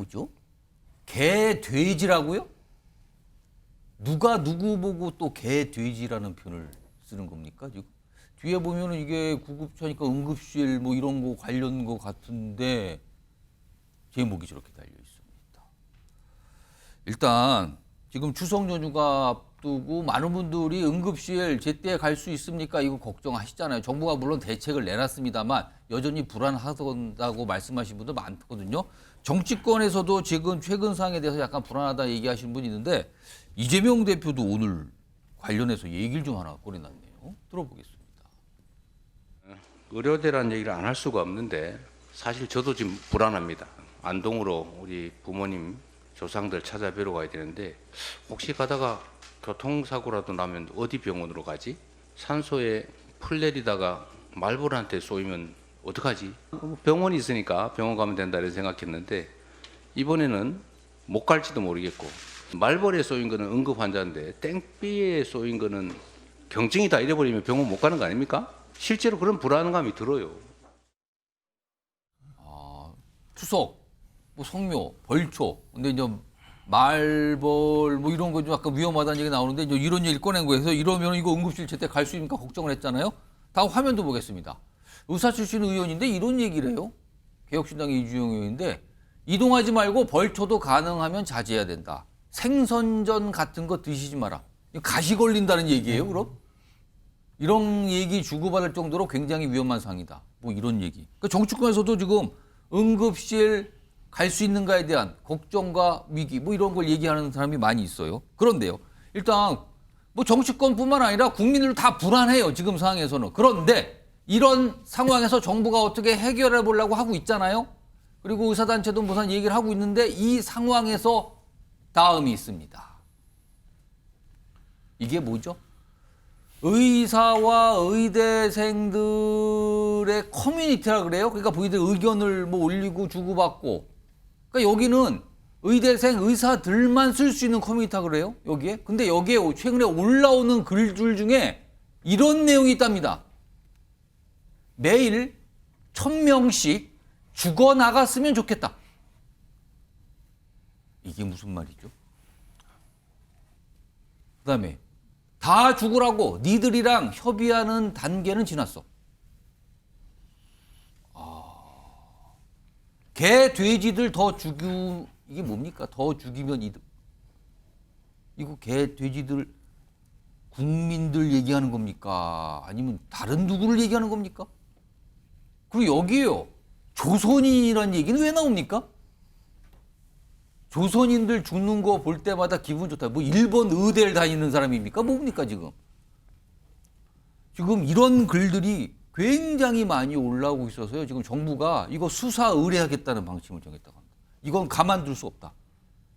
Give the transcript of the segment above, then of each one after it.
뭐죠? 개, 돼지라고요? 누가 누구 보고 또 개, 돼지라는 표현을 쓰는 겁니까, 지금? 뒤에 보면은 이게 구급차니까 응급실 뭐 이런 거 관련 거 같은데 제목이 저렇게 달려 있습니다. 일단 지금 추석 연휴가 앞두고 많은 분들이 응급실 제때 갈 수 있습니까? 이거 걱정하시잖아요. 정부가 물론 대책을 내놨습니다만 여전히 불안하다고 말씀하신 분들 많거든요. 정치권에서도 지금 최근 상황에 대해서 약간 불안하다 얘기하시는 분이 있는데 이재명 대표도 오늘 관련해서 얘기를 좀 하나 꺼내놨네요. 들어보겠습니다. 의료대란 얘기를 안 할 수가 없는데 사실 저도 지금 불안합니다. 안동으로 우리 부모님 조상들 찾아뵈러 가야 되는데 혹시 가다가 교통사고라도 나면 어디 병원으로 가지? 산소에 풀 내리다가 말벌한테 쏘이면 어떡하지? 병원이 있으니까 병원 가면 된다 이렇게 생각했는데 이번에는 못 갈지도 모르겠고 말벌에 쏘인 거는 응급 환자인데 땡비에 쏘인 거는 경증이 다 잃어버리면 병원 못 가는 거 아닙니까? 실제로 그런 불안감이 들어요. 추석, 뭐 성묘, 벌초, 근데 이제 말벌 뭐 이런 거 좀 약간 위험하다는 얘기 나오는데 이제 이런 얘기를 꺼낸 거예요. 그래서 이러면 이거 응급실 제때 갈 수 있습니까? 걱정을 했잖아요. 다음 화면도 보겠습니다. 의사 출신 의원인데 이런 얘기를 해요. 개혁신당의 이주영 의원인데 이동하지 말고 벌초도 가능하면 자제해야 된다. 생선전 같은 거 드시지 마라. 가시 걸린다는 얘기예요, 그럼? 이런 얘기 주고받을 정도로 굉장히 위험한 상황이다. 뭐 이런 얘기. 그러니까 정치권에서도 지금 응급실 갈 수 있는가에 대한 걱정과 위기 뭐 이런 걸 얘기하는 사람이 많이 있어요. 그런데요. 일단 뭐 정치권뿐만 아니라 국민들도 다 불안해요. 지금 상황에서는. 그런데 이런 상황에서 정부가 어떻게 해결해 보려고 하고 있잖아요. 그리고 의사단체도 무슨 얘기를 하고 있는데 이 상황에서 다음이 있습니다. 이게 뭐죠? 의사와 의대생들의 커뮤니티라 그래요. 그러니까 본인들 의견을 뭐 올리고 주고받고. 그러니까 여기는 의대생 의사들만 쓸 수 있는 커뮤니티라 그래요. 여기에. 근데 여기에 최근에 올라오는 글들 중에 이런 내용이 있답니다. 매일 1000명씩 죽어 나갔으면 좋겠다. 이게 무슨 말이죠? 그다음에 다 죽으라고 니들이랑 협의하는 단계는 지났어. 개, 돼지들 더 죽유 이게 뭡니까? 더 죽이면 이거 개, 돼지들 국민들 얘기하는 겁니까? 아니면 다른 누구를 얘기하는 겁니까? 그리고 여기에요. 조선인이라는 얘기는 왜 나옵니까? 조선인들 죽는 거 볼 때마다 기분 좋다. 뭐 일본 의대를 다니는 사람입니까? 뭡니까 지금? 지금 이런 글들이 굉장히 많이 올라오고 있어서요. 지금 정부가 이거 수사 의뢰하겠다는 방침을 정했다고 합니다. 이건 가만둘 수 없다.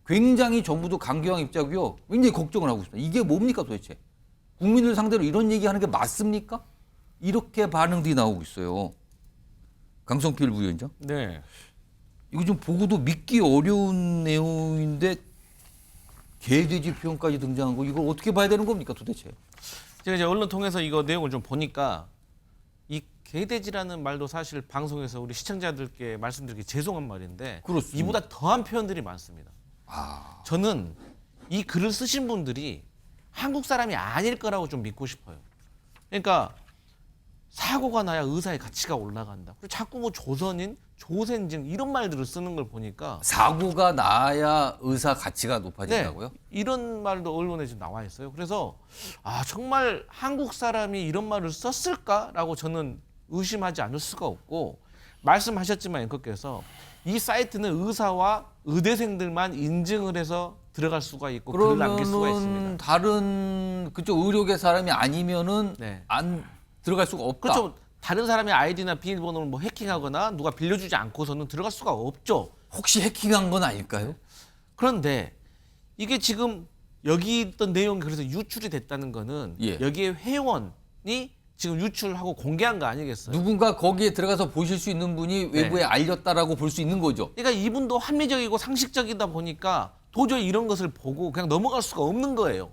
굉장히 정부도 강경한 입장이고요. 굉장히 걱정을 하고 있습니다. 이게 뭡니까 도대체? 국민들 상대로 이런 얘기하는 게 맞습니까? 이렇게 반응들이 나오고 있어요. 강성필 부위원장. 네. 이거 좀 보고도 믿기 어려운 내용인데 개돼지 표현까지 등장한 거 이걸 어떻게 봐야 되는 겁니까 도대체? 제가 이제 언론 통해서 이거 내용을 좀 보니까 이 개돼지라는 말도 사실 방송에서 우리 시청자들께 말씀드리기 죄송한 말인데 그렇습니다. 이보다 더한 표현들이 많습니다. 저는 이 글을 쓰신 분들이 한국 사람이 아닐 거라고 좀 믿고 싶어요. 그러니까 사고가 나야 의사의 가치가 올라간다. 그리고 자꾸 뭐 조선인, 조센증 이런 말들을 쓰는 걸 보니까 사고가 나야 의사 가치가 높아진다고요? 네, 이런 말도 언론에 지금 나와 있어요. 그래서 정말 한국 사람이 이런 말을 썼을까라고 저는 의심하지 않을 수가 없고 말씀하셨지만 앵커께서 이 사이트는 의사와 의대생들만 인증을 해서 들어갈 수가 있고 글을 남길 수가 있습니다. 그러면은 다른 그쪽 의료계 사람이 아니면은 네. 안 들어갈 수가 없다. 그렇죠. 다른 사람의 아이디나 비밀번호를 뭐 해킹하거나 누가 빌려주지 않고서는 들어갈 수가 없죠. 혹시 해킹한 건 아닐까요? 그런데 이게 지금 여기 있던 내용이 그래서 유출이 됐다는 거는 예. 여기에 회원이 지금 유출하고 공개한 거 아니겠어요? 누군가 거기에 들어가서 보실 수 있는 분이 외부에 알렸다라고 볼 수 있는 거죠. 그러니까 이분도 합리적이고 상식적이다 보니까 도저히 이런 것을 보고 그냥 넘어갈 수가 없는 거예요.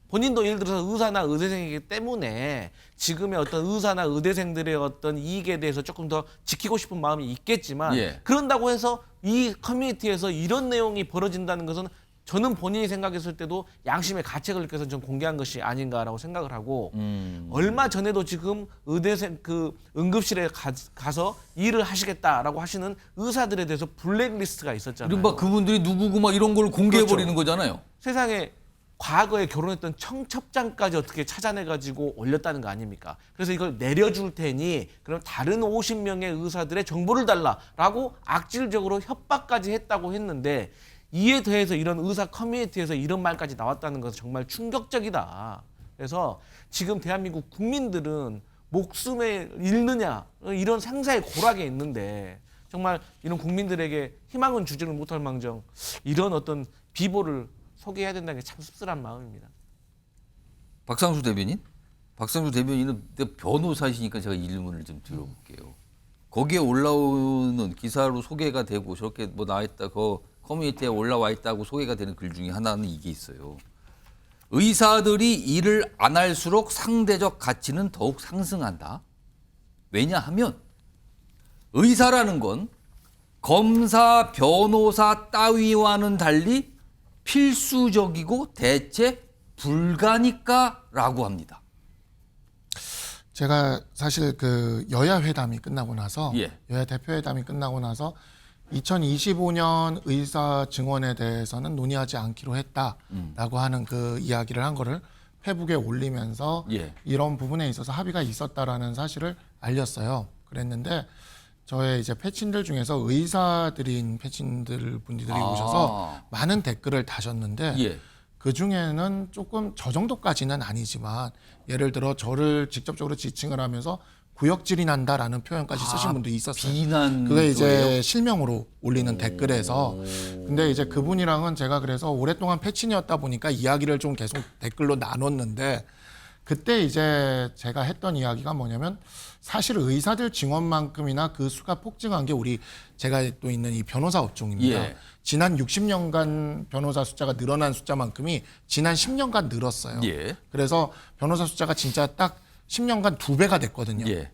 본인도 예를 들어서 의사나 의대생이기 때문에 지금의 어떤 의사나 의대생들의 어떤 이익에 대해서 조금 더 지키고 싶은 마음이 있겠지만 예. 그런다고 해서 이 커뮤니티에서 이런 내용이 벌어진다는 것은 저는 본인이 생각했을 때도 양심의 가책을 느껴서 좀 공개한 것이 아닌가라고 생각을 하고 얼마 전에도 지금 의대생 그 응급실에 가서 일을 하시겠다라고 하시는 의사들에 대해서 블랙리스트가 있었잖아요. 이른바 그분들이 누구고 막 이런 걸 공개해 버리는 그렇죠. 거잖아요. 세상에 과거에 결혼했던 청첩장까지 어떻게 찾아내가지고 올렸다는 거 아닙니까? 그래서 이걸 내려줄 테니 그럼 다른 50명의 의사들의 정보를 달라라고 악질적으로 협박까지 했다고 했는데 이에 대해서 이런 의사 커뮤니티에서 이런 말까지 나왔다는 것은 정말 충격적이다. 그래서 지금 대한민국 국민들은 목숨에 잃느냐 이런 생사의 고락에 있는데 정말 이런 국민들에게 희망은 주지를 못할 망정 이런 어떤 비보를 소개해야 된다는 게 참 씁쓸한 마음입니다. 박상수 대변인? 박상수 대변인은 변호사이시니까 제가 이 질문을 좀 드려볼게요. 거기에 올라오는 기사로 소개가 되고 저렇게 뭐 나와 있다, 그 커뮤니티에 올라와 있다고 소개가 되는 글 중에 하나는 이게 있어요. 의사들이 일을 안 할수록 상대적 가치는 더욱 상승한다. 왜냐하면 의사라는 건 검사, 변호사 따위와는 달리 필수적이고 대체 불가니까라고 합니다. 제가 사실 그 여야 회담이 끝나고 나서 예. 여야 대표 회담이 끝나고 나서 2025년 의사 증원에 대해서는 논의하지 않기로 했다라고 하는 그 이야기를 한 거를 페북에 올리면서 예. 이런 부분에 있어서 합의가 있었다라는 사실을 알렸어요. 그랬는데 저의 이제 패친들 중에서 의사들인 패친들 분들이 오셔서 많은 댓글을 다셨는데 예. 그 중에는 조금 저 정도까지는 아니지만 예를 들어 저를 직접적으로 지칭을 하면서 구역질이 난다라는 표현까지 쓰신 분도 있었어요. 비난. 그게 이제 쪽이에요? 실명으로 올리는 댓글에서 근데 이제 그분이랑은 제가 그래서 오랫동안 패친이었다 보니까 이야기를 좀 계속 댓글로 나눴는데 그때 이제 제가 했던 이야기가 뭐냐면 사실 의사들 증원만큼이나 그 수가 폭증한 게 우리 제가 또 있는 이 변호사 업종입니다. 예. 지난 60년간 변호사 숫자가 늘어난 숫자만큼이 지난 10년간 늘었어요. 예. 그래서 변호사 숫자가 진짜 딱 10년간 2배가 됐거든요. 예.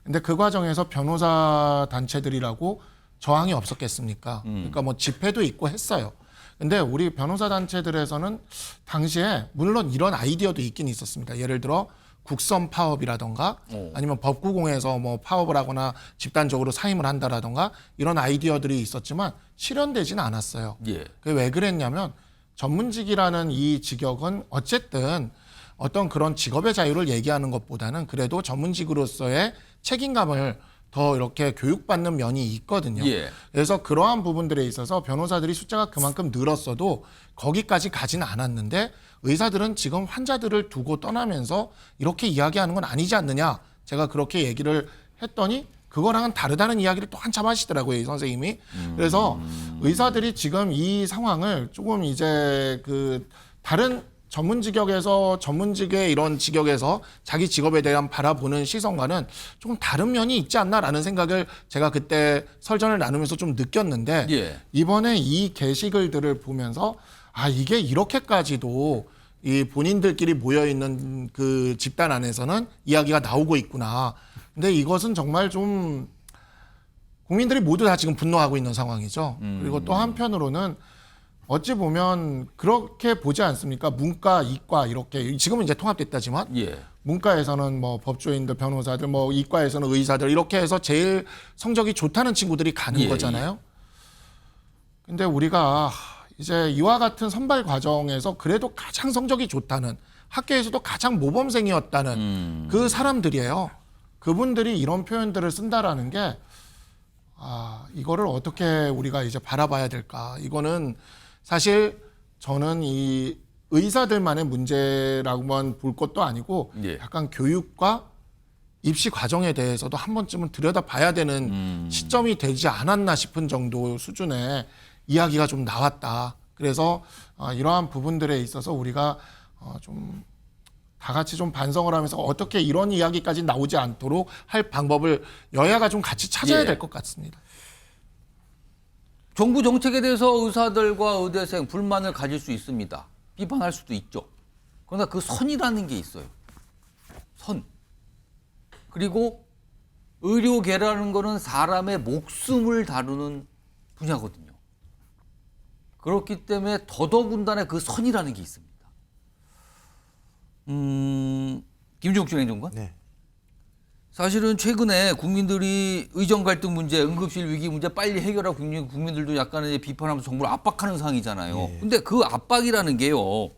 근데 그 과정에서 변호사 단체들이라고 저항이 없었겠습니까? 그러니까 뭐 집회도 있고 했어요. 근데 우리 변호사 단체들에서는 당시에 물론 이런 아이디어도 있긴 있었습니다. 예를 들어 국선 파업이라던가 아니면 법구공에서 뭐 파업을 하거나 집단적으로 사임을 한다라던가 이런 아이디어들이 있었지만 실현되지는 않았어요. 예. 그게 왜 그랬냐면 전문직이라는 이 직역은 어쨌든 어떤 그런 직업의 자유를 얘기하는 것보다는 그래도 전문직으로서의 책임감을 더 이렇게 교육받는 면이 있거든요. 예. 그래서 그러한 부분들에 있어서 변호사들이 숫자가 그만큼 늘었어도 거기까지 가지는 않았는데 의사들은 지금 환자들을 두고 떠나면서 이렇게 이야기하는 건 아니지 않느냐. 제가 그렇게 얘기를 했더니 그거랑은 다르다는 이야기를 또 한참 하시더라고요, 이 선생님이. 그래서 의사들이 지금 이 상황을 조금 이제 그 다른 전문 직역에서 전문직의 이런 직역에서 자기 직업에 대한 바라보는 시선과는 조금 다른 면이 있지 않나라는 생각을 제가 그때 설전을 나누면서 좀 느꼈는데 예. 이번에 이 게시글들을 보면서 아 이게 이렇게까지도 이 본인들끼리 모여 있는 그 집단 안에서는 이야기가 나오고 있구나. 근데 이것은 정말 좀 국민들이 모두 다 지금 분노하고 있는 상황이죠. 그리고 또 한편으로는 어찌 보면 그렇게 보지 않습니까? 문과, 이과 이렇게 지금은 이제 통합됐다지만 예. 문과에서는 뭐 법조인들, 변호사들, 뭐 이과에서는 의사들 이렇게 해서 제일 성적이 좋다는 친구들이 가는 예, 거잖아요. 근데 우리가 이제 이와 같은 선발 과정에서 그래도 가장 성적이 좋다는 학교에서도 가장 모범생이었다는 그 사람들이에요. 그분들이 이런 표현들을 쓴다라는 게 이거를 어떻게 우리가 이제 바라봐야 될까? 이거는 사실 저는 이 의사들만의 문제라고만 볼 것도 아니고 예. 약간 교육과 입시 과정에 대해서도 한 번쯤은 들여다봐야 되는 시점이 되지 않았나 싶은 정도 수준의 이야기가 좀 나왔다. 그래서 이러한 부분들에 있어서 우리가 좀 다 같이 좀 반성을 하면서 어떻게 이런 이야기까지 나오지 않도록 할 방법을 여야가 좀 같이 찾아야 예. 될 것 같습니다. 정부 정책에 대해서 의사들과 의대생 불만을 가질 수 있습니다. 비판할 수도 있죠. 그러나 그 선이라는 게 있어요. 선. 그리고 의료계라는 거는 사람의 목숨을 다루는 분야거든요. 그렇기 때문에 더더군다나 그 선이라는 게 있습니다. 김종욱 행정관? 네. 사실은 최근에 국민들이 의정 갈등 문제, 응급실 위기 문제 빨리 해결하고 국민들도 약간의 이제 비판하면서 정부를 압박하는 상황이잖아요. 네. 근데 그 압박이라는 게요.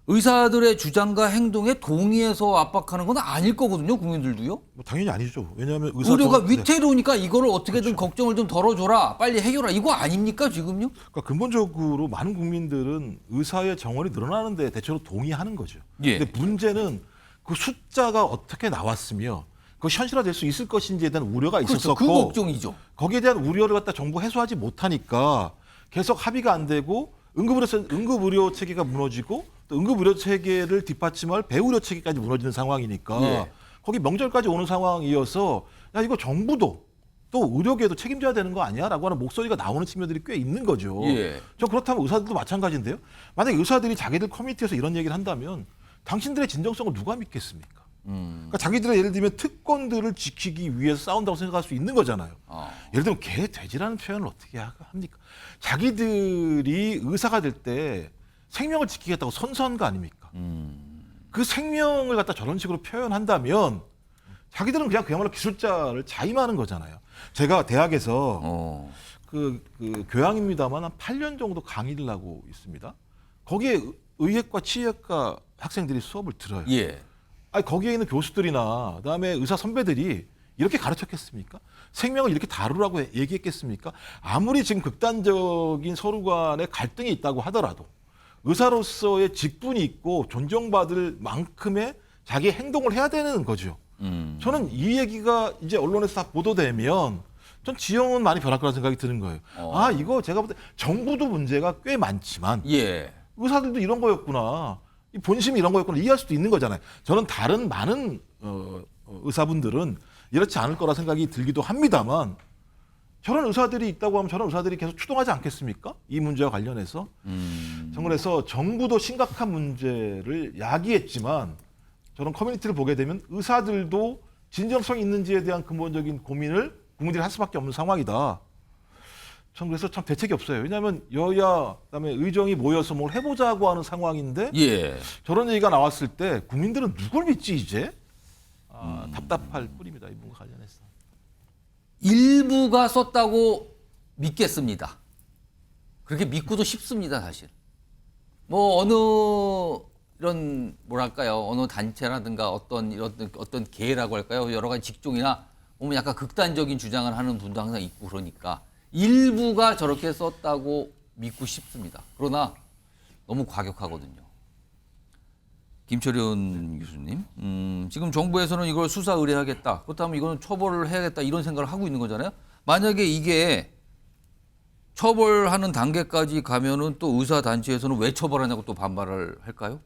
의사들의 주장과 행동에 동의해서 압박하는 건 아닐 거거든요. 국민들도요. 뭐 당연히 아니죠. 왜냐하면 의료가 네. 위태로우니까 이거를 어떻게든 걱정을 좀 덜어줘라. 빨리 해결하라. 이거 아닙니까 지금요? 그러니까 근본적으로 많은 국민들은 의사의 정원이 늘어나는데 대체로 동의하는 거죠. 예. 근데 문제는 그 숫자가 어떻게 나왔으며 그 현실화될 수 있을 것인지에 대한 우려가 그렇죠. 있었었고 그 걱정이죠. 거기에 대한 우려를 갖다 정부 해소하지 못하니까 계속 합의가 안 되고 응급의료 체계가 무너지고 또 응급의료 체계를 뒷받침할 배의료 체계까지 무너지는 상황이니까 예. 거기 명절까지 오는 상황이어서 야 이거 정부도 또 의료계도 책임져야 되는 거 아니야라고 하는 목소리가 나오는 측면들이 꽤 있는 거죠. 예. 저 그렇다면 의사들도 마찬가지인데요. 만약에 의사들이 자기들 커뮤니티에서 이런 얘기를 한다면 당신들의 진정성을 누가 믿겠습니까? 그러니까 자기들의 예를 들면 특권들을 지키기 위해서 싸운다고 생각할 수 있는 거잖아요. 예를 들면 개, 돼지라는 표현을 어떻게 합니까? 자기들이 의사가 될 때 생명을 지키겠다고 선서한 거 아닙니까? 그 생명을 갖다 저런 식으로 표현한다면 자기들은 그야말로 기술자를 자임하는 거잖아요. 제가 대학에서 그 교양입니다만 한 8년 정도 강의를 하고 있습니다. 거기에 의학과 치의학과 학생들이 수업을 들어요. 예. 아니 거기에 있는 교수들이나 그다음에 의사 선배들이 이렇게 가르쳤겠습니까? 생명을 이렇게 다루라고 얘기했겠습니까? 아무리 지금 극단적인 서로 간의 갈등이 있다고 하더라도 의사로서의 직분이 있고 존경받을 만큼의 자기의 행동을 해야 되는 거죠. 저는 이 얘기가 이제 언론에서 다 보도되면 전 지형은 많이 변할 거라는 생각이 드는 거예요. 아 이거 제가 볼 때 정부도 문제가 꽤 많지만 예. 의사들도 이런 거였구나. 이 본심이 이런 거였구나. 이해할 수도 있는 거잖아요. 저는 다른 많은 의사분들은 이렇지 않을 거라 생각이 들기도 합니다만 저런 의사들이 있다고 하면 저런 의사들이 계속 추동하지 않겠습니까? 이 문제와 관련해서. 그래서 정부도 심각한 문제를 야기했지만 저런 커뮤니티를 보게 되면 의사들도 진정성이 있는지에 대한 근본적인 고민을 국민들이 할 수밖에 없는 상황이다. 전 그래서 참 대책이 없어요. 왜냐하면 여야 그다음에 의정이 모여서 뭘 해보자고 하는 상황인데 예. 저런 얘기가 나왔을 때 국민들은 누굴 믿지 이제? 답답할 뿐입니다. 이 부분과 관련해서. 일부가 썼다고 믿겠습니다. 그렇게 믿고도 싶습니다, 사실. 뭐 어느 이런 뭐랄까요, 어느 단체라든가 어떤 계라고 할까요, 여러 가지 직종이나 보면 약간 극단적인 주장을 하는 분도 항상 있고 그러니까 일부가 저렇게 썼다고 믿고 싶습니다. 그러나 너무 과격하거든요. 김철현 교수님, 지금 정부에서는 이걸 수사 의뢰하겠다. 그렇다면 이거는 처벌을 해야겠다 이런 생각을 하고 있는 거잖아요. 만약에 이게 처벌하는 단계까지 가면은 또 의사 단체에서는 왜 처벌하냐고 또 반발을 할까요?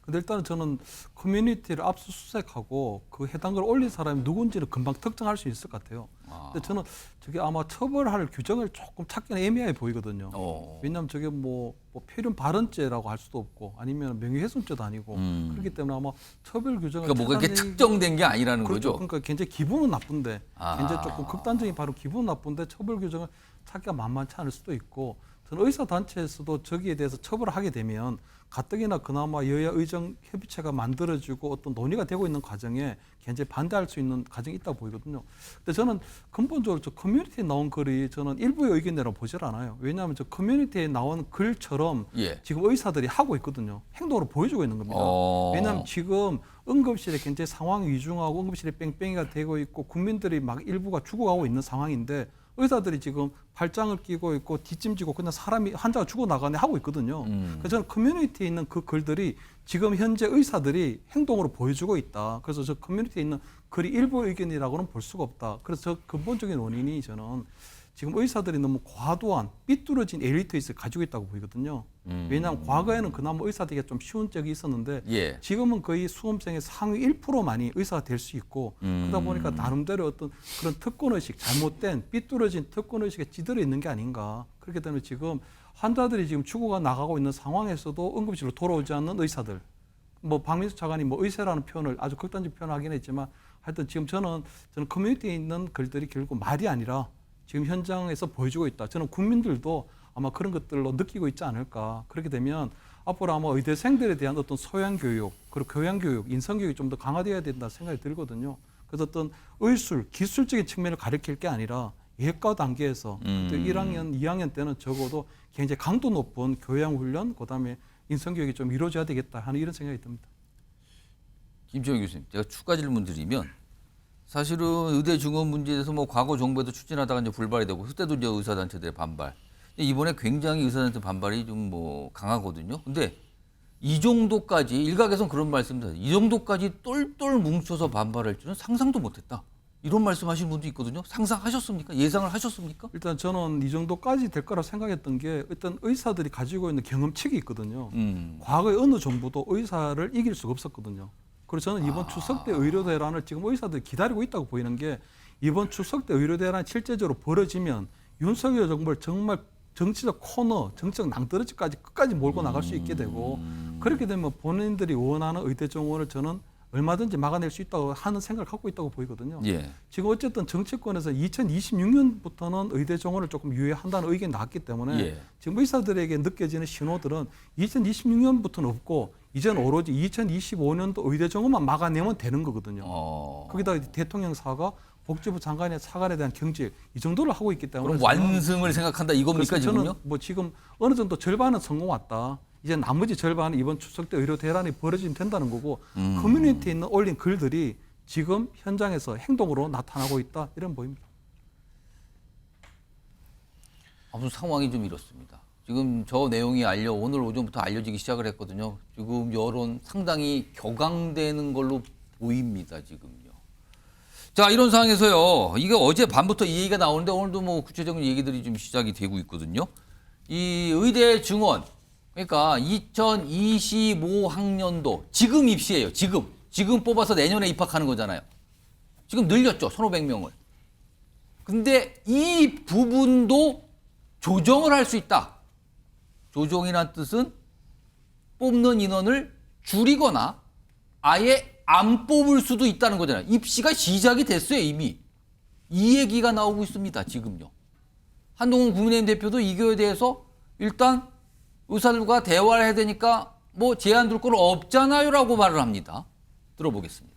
근데 일단은 저는 커뮤니티를 압수수색하고 그 해당글 올린 사람이 누군지를 금방 특정할 수 있을 것 같아요. 근데 저는 저게 아마 처벌할 규정을 조금 찾기는 애매해 보이거든요. 왜냐하면 저게 뭐 표준 발언죄라고 할 수도 없고 아니면 명예훼손죄도 아니고 그렇기 때문에 아마 처벌 규정을 그러니까 뭐가 이렇게 특정된 게 아니라는 그렇죠. 거죠. 그러니까 굉장히 기분은 나쁜데 굉장히 조금 극단적인 바로 기분은 나쁜데 처벌 규정을 찾기가 만만치 않을 수도 있고 저는 의사단체에서도 저기에 대해서 처벌을 하게 되면 가뜩이나 그나마 여야 의정 협의체가 만들어지고 어떤 논의가 되고 있는 과정에 굉장히 반대할 수 있는 과정이 있다고 보이거든요. 근데 저는 근본적으로 저 커뮤니티에 나온 글이 저는 일부의 의견이라고 보질 않아요. 왜냐하면 저 커뮤니티에 나온 글처럼 예. 지금 의사들이 하고 있거든요. 행동으로 보여주고 있는 겁니다. 왜냐하면 지금 응급실에 굉장히 상황이 위중하고 응급실에 뺑뺑이가 되고 있고 국민들이 막 일부가 죽어가고 있는 상황인데 의사들이 지금 발장을 끼고 있고 뒷짐지고 그냥 사람이 환자가 죽어나가네 하고 있거든요. 그래서 저는 커뮤니티에 있는 그 글들이 지금 현재 의사들이 행동으로 보여주고 있다. 그래서 저 커뮤니티에 있는 글이 일부 의견이라고는 볼 수가 없다. 그래서 저 근본적인 원인이 저는 지금 의사들이 너무 과도한 삐뚤어진 엘리트의식을 가지고 있다고 보이거든요. 왜냐하면 과거에는 그나마 의사들이 좀 쉬운 적이 있었는데 예. 지금은 거의 수험생의 상위 1%만이 의사가 될 수 있고 그러다 보니까 나름대로 어떤 그런 특권의식, 잘못된 삐뚤어진 특권의식에 찌들어 있는 게 아닌가. 그렇기 때문에 지금 환자들이 지금 죽어가 나가고 있는 상황에서도 응급실로 돌아오지 않는 의사들 뭐 박민수 차관이 뭐 의사라는 표현을 아주 극단적 표현하긴 했지만 하여튼 지금 저는 커뮤니티에 있는 글들이 결국 말이 아니라 지금 현장에서 보여주고 있다. 저는 국민들도 아마 그런 것들로 느끼고 있지 않을까. 그렇게 되면 앞으로 아마 의대생들에 대한 어떤 소양 교육, 그리고 교양 교육, 인성 교육이 좀 더 강화되어야 된다 생각이 들거든요. 그래서 어떤 의술, 기술적인 측면을 가리킬 게 아니라 예과 단계에서 또 1학년, 2학년 때는 적어도 굉장히 강도 높은 교양 훈련, 그다음에 인성 교육이 좀 이루어져야 되겠다 하는 이런 생각이 듭니다. 김정일 교수님, 제가 추가 질문 드리면 사실은 의대 증원 문제에 대해서 뭐 과거 정부에도 추진하다가 이제 불발이 되고 그때도 이제 의사단체들의 반발. 이번에 굉장히 의사단체 반발이 좀 뭐 강하거든요. 근데 이 정도까지 일각에서는 그런 말씀들, 이 정도까지 똘똘 뭉쳐서 반발할 줄은 상상도 못했다. 이런 말씀하시는 분도 있거든요. 상상하셨습니까? 예상을 하셨습니까? 일단 저는 이 정도까지 될 거라 생각했던 게 일단 의사들이 가지고 있는 경험칙이 있거든요. 과거에 어느 정부도 의사를 이길 수가 없었거든요. 그래서 저는 이번 추석 때 의료 대란을 지금 의사들이 기다리고 있다고 보이는 게 이번 추석 때 의료 대란이 실제적으로 벌어지면 윤석열 정부를 정말 정치적 코너, 정치적 낭떠러지까지 끝까지 몰고 나갈 수 있게 되고 그렇게 되면 본인들이 원하는 의대 정원을 저는 얼마든지 막아낼 수 있다고 하는 생각을 갖고 있다고 보이거든요. 예. 지금 어쨌든 정치권에서 2026년부터는 의대 정원을 조금 유예한다는 의견이 나왔기 때문에 예. 지금 의사들에게 느껴지는 신호들은 2026년부터는 없고 이제는 오로지 2025년도 의대 정원만 막아내면 되는 거거든요. 거기다 대통령사가 복지부 장관의 사관에 대한 경질 이 정도를 하고 있기 때문에 그럼 완승을 생각한다 이겁니까 그래서 저는 지금요? 뭐 지금 어느 정도 절반은 성공 왔다. 이제 나머지 절반은 이번 추석 때 의료 대란이 벌어지면 된다는 거고 커뮤니티에 있는 올린 글들이 지금 현장에서 행동으로 나타나고 있다 이런 보입니다. 아무튼 상황이 좀 이렇습니다. 지금 저 내용이 오늘 오전부터 알려지기 시작을 했거든요. 지금 여론 상당히 격앙되는 걸로 보입니다. 지금요. 자, 이런 상황에서요. 이게 어제 밤부터 이 얘기가 나오는데 오늘도 뭐 구체적인 얘기들이 좀 시작이 되고 있거든요. 이 의대 증원, 그러니까 2025학년도 지금 입시예요. 지금 뽑아서 내년에 입학하는 거잖아요. 지금 늘렸죠. 1,500명을. 근데 이 부분도 조정을 할 수 있다. 조정이란 뜻은 뽑는 인원을 줄이거나 아예 안 뽑을 수도 있다는 거잖아요. 입시가 시작이 됐어요, 이미. 이 얘기가 나오고 있습니다, 지금요. 한동훈 국민의힘 대표도 이거에 대해서 일단 의사들과 대화를 해야 되니까 뭐 제한 둘 건 없잖아요 라고 말을 합니다. 들어보겠습니다.